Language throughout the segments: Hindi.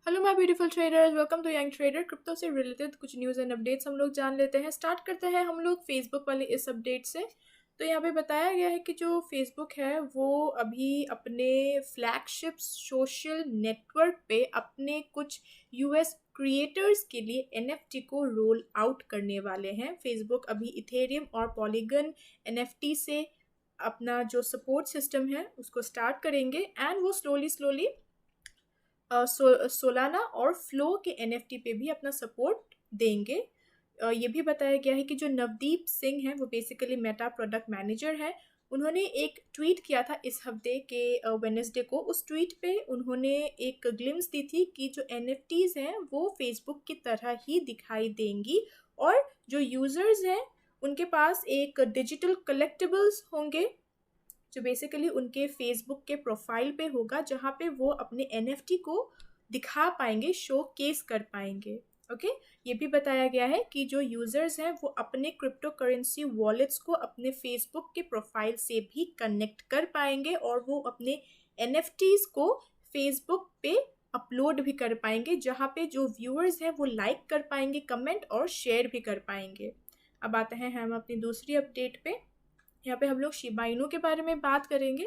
Hello my beautiful traders, welcome to young trader. Crypto से रिलेटेड कुछ न्यूज़ एंड अपडेट्स हम लोग जान लेते हैं। स्टार्ट करते हैं हम लोग फेसबुक वाले इस अपडेट से। तो यहाँ पे बताया गया है कि जो फेसबुक है वो अभी अपने फ्लैगशिप सोशल नेटवर्क पे अपने कुछ यूएस क्रिएटर्स के लिए एनएफटी को रोल आउट करने वाले हैं। फेसबुक अभी इथेरियम और पॉलीगन एनएफटी से अपना जो सपोर्ट सिस्टम है उसको स्टार्ट करेंगे एंड वो स्लोली स्लोली सोलाना और फ्लो के एनएफटी पे भी अपना सपोर्ट देंगे। ये भी बताया गया है कि जो नवदीप सिंह हैं वो बेसिकली मेटा प्रोडक्ट मैनेजर हैं। उन्होंने एक ट्वीट किया था इस हफ्ते के वेडनेसडे को। उस ट्वीट पे उन्होंने एक ग्लिम्स दी थी कि जो एनएफटीज हैं वो फेसबुक की तरह ही दिखाई देंगी और जो यूज़र्स हैं उनके पास एक डिजिटल कलेक्टिबल्स होंगे जो बेसिकली उनके फेसबुक के प्रोफाइल पे होगा, जहाँ पे वो अपने एनएफटी को दिखा पाएंगे, शो केस कर पाएंगे। ओके, ये भी बताया गया है कि जो यूजर्स हैं वो अपने क्रिप्टो करेंसी वॉलेट्स को अपने फेसबुक के प्रोफाइल से भी कनेक्ट कर पाएंगे और वो अपने एनएफटीज को फेसबुक पे अपलोड भी कर पाएंगे, जहाँ पे जो व्यूअर्स हैं वो लाइक कर पाएंगे, कमेंट और शेयर भी कर पाएंगे। अब आते हैं हम अपनी दूसरी अपडेट पे। यहाँ पे हम लोग शिबा इनू के बारे में बात करेंगे।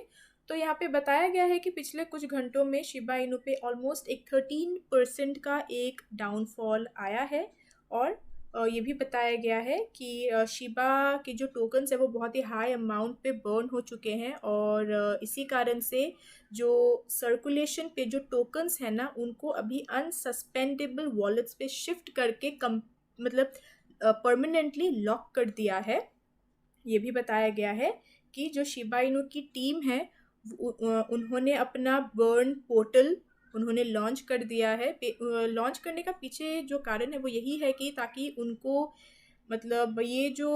तो यहाँ पे बताया गया है कि पिछले कुछ घंटों में शिबा इनू पे ऑलमोस्ट एक 13% का एक डाउनफॉल आया है और ये भी बताया गया है कि शिबा के जो टोकन्स है वो बहुत ही हाई अमाउंट पे बर्न हो चुके हैं और इसी कारण से जो सर्कुलेशन पे जो टोकन्स है ना उनको अभी अनसस्पेंडेबल वॉलेट्स पे शिफ्ट करके कम मतलब परमानेंटली लॉक कर दिया है। ये भी बताया गया है कि जो शिबा इनू की टीम है उन्होंने अपना बर्न पोर्टल उन्होंने लॉन्च कर दिया है। लॉन्च करने का पीछे जो कारण है वो यही है कि ताकि उनको मतलब ये जो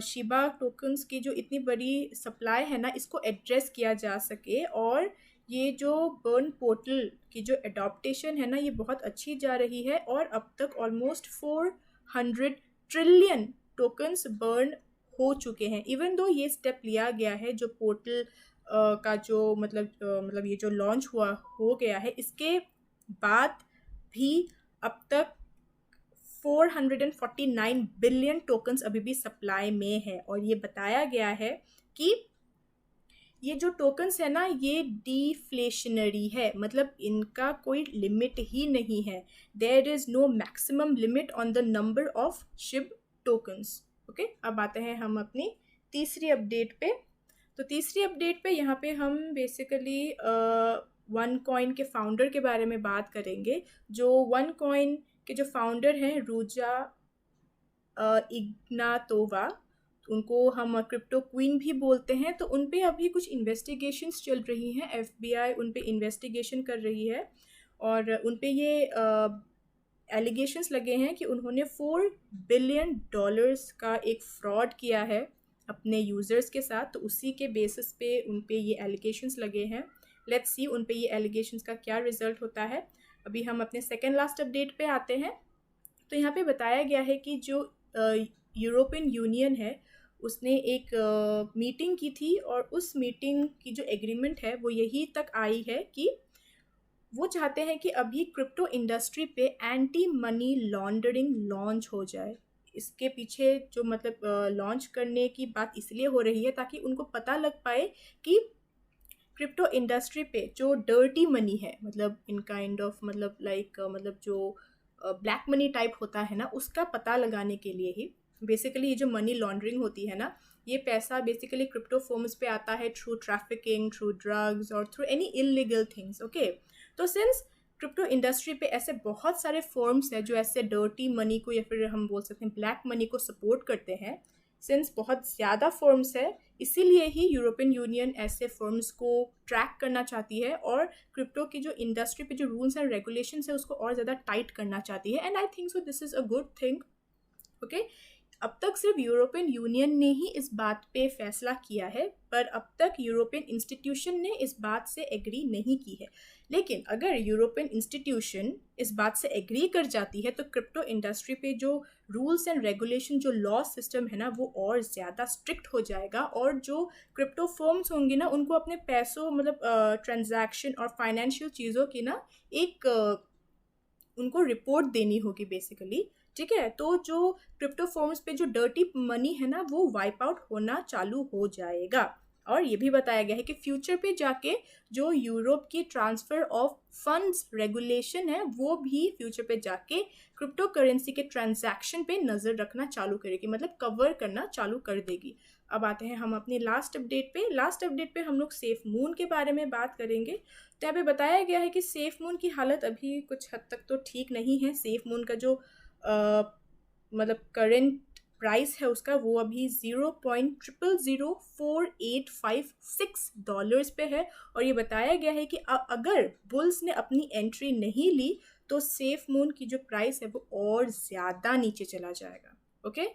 शिबा टोकन्स की जो इतनी बड़ी सप्लाई है ना इसको एड्रेस किया जा सके और ये जो बर्न पोर्टल की जो एडॉप्टेशन है ना ये बहुत अच्छी जा रही है और अब तक ऑलमोस्ट 400 ट्रिलियन टोकन्स बर्न हो चुके हैं। इवन दो ये स्टेप लिया गया है जो पोर्टल का जो मतलब ये जो लॉन्च हुआ हो गया है इसके बाद भी अब तक 449 बिलियन टोकन्स अभी भी सप्लाई में है और ये बताया गया है कि ये जो टोकन्स है ना ये डिफ्लेशनरी है, मतलब इनका कोई लिमिट ही नहीं है। There is no maximum limit on the number of Shib tokens. Okay, अब आते हैं हम अपनी तीसरी अपडेट पे। तो तीसरी अपडेट पे यहाँ पे हम बेसिकली वन कॉइन के फाउंडर के बारे में बात करेंगे। जो वन कॉइन के जो फाउंडर हैं रूजा इग्नातोवा, उनको हम क्रिप्टो क्वीन भी बोलते हैं। तो उन पे अभी कुछ इन्वेस्टिगेशंस चल रही हैं, एफबीआई उन पे इन्वेस्टिगेशन कर रही है और उन पे ये एलिगेशंस लगे हैं कि उन्होंने $4 बिलियन का एक फ्रॉड किया है अपने यूज़र्स के साथ। तो उसी के बेसिस पे उन पे ये एलिगेशंस लगे हैं। लेट्स सी उन पे ये एलिगेशंस का क्या रिजल्ट होता है। अभी हम अपने सेकेंड लास्ट अपडेट पे आते हैं। तो यहाँ पे बताया गया है कि जो यूरोपियन यूनियन है उसने एक मीटिंग की थी और उस मीटिंग की जो एग्रीमेंट है वो यही तक आई है कि वो चाहते हैं कि अभी क्रिप्टो इंडस्ट्री पे एंटी मनी लॉन्ड्रिंग लॉन्च हो जाए। इसके पीछे जो मतलब लॉन्च करने की बात इसलिए हो रही है ताकि उनको पता लग पाए कि क्रिप्टो इंडस्ट्री पे जो डर्टी मनी है, मतलब इन काइंड ऑफ मतलब लाइक मतलब जो ब्लैक मनी टाइप होता है ना उसका पता लगाने के लिए ही बेसिकली ये जो मनी लॉन्ड्रिंग होती है ना ये पैसा बेसिकली क्रिप्टो फॉर्म्स पे आता है थ्रू ट्रैफिकिंग, थ्रू ड्रग्स और through any illegal things. Okay, तो सिंस क्रिप्टो इंडस्ट्री पे ऐसे बहुत सारे फॉर्म्स हैं जो ऐसे डर्टी मनी को या फिर हम बोल सकते हैं ब्लैक मनी को सपोर्ट करते हैं, सिंस बहुत ज़्यादा फॉर्म्स है इसीलिए ही यूरोपियन यूनियन ऐसे फर्म्स को ट्रैक करना चाहती है और क्रिप्टो की जो इंडस्ट्री पे जो रूल्स एंड रेगुलेशंस है उसको और ज़्यादा टाइट करना चाहती है। And I think so this is a good thing. Okay, अब तक सिर्फ यूरोपियन यूनियन ने ही इस बात पे फैसला किया है पर अब तक यूरोपियन इंस्टीट्यूशन ने इस बात से एग्री नहीं की है। लेकिन अगर यूरोपियन इंस्टीट्यूशन इस बात से एग्री कर जाती है तो क्रिप्टो इंडस्ट्री पे जो रूल्स एंड रेगुलेशन जो लॉ सिस्टम है ना वो और ज़्यादा स्ट्रिक्ट हो जाएगा और जो क्रिप्टो फर्म्स होंगे ना उनको अपने पैसों मतलब ट्रांजैक्शन और फाइनेंशियल चीज़ों की ना एक उनको रिपोर्ट देनी होगी बेसिकली, ठीक है। तो जो क्रिप्टो फॉर्म्स पे जो डर्टी मनी है ना वो वाइप आउट होना चालू हो जाएगा। और ये भी बताया गया है कि फ्यूचर पे जाके जो यूरोप की ट्रांसफ़र ऑफ फंड्स रेगुलेशन है वो भी फ्यूचर पे जाके क्रिप्टो करेंसी के ट्रांजैक्शन पे नज़र रखना चालू करेगी, मतलब कवर करना चालू कर देगी। अब आते हैं हम अपनी लास्ट अपडेट पे। लास्ट अपडेट पे हम लोग सेफ मून के बारे में बात करेंगे। तो यहाँ पे बताया गया है कि सेफ मून की हालत अभी कुछ हद तक तो ठीक नहीं है। सेफ मून का जो मतलब करेंट प्राइस है उसका वो अभी $0.000486 पे है। और ये बताया गया है कि अगर बुल्स ने अपनी एंट्री नहीं ली तो सेफ मून की जो प्राइस है वो और ज़्यादा नीचे चला जाएगा। ओके,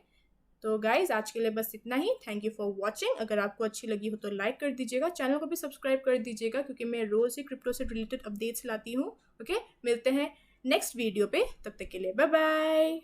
तो गाइज आज के लिए बस इतना ही। Thank you for watching. अगर आपको अच्छी लगी हो तो लाइक कर दीजिएगा, चैनल को भी सब्सक्राइब कर दीजिएगा क्योंकि मैं रोज़ ही क्रिप्टो से रिलेटेड अपडेट्स लाती हूँ। ओके, मिलते हैं नेक्स्ट वीडियो पे, तब तक के लिए बाय बाय।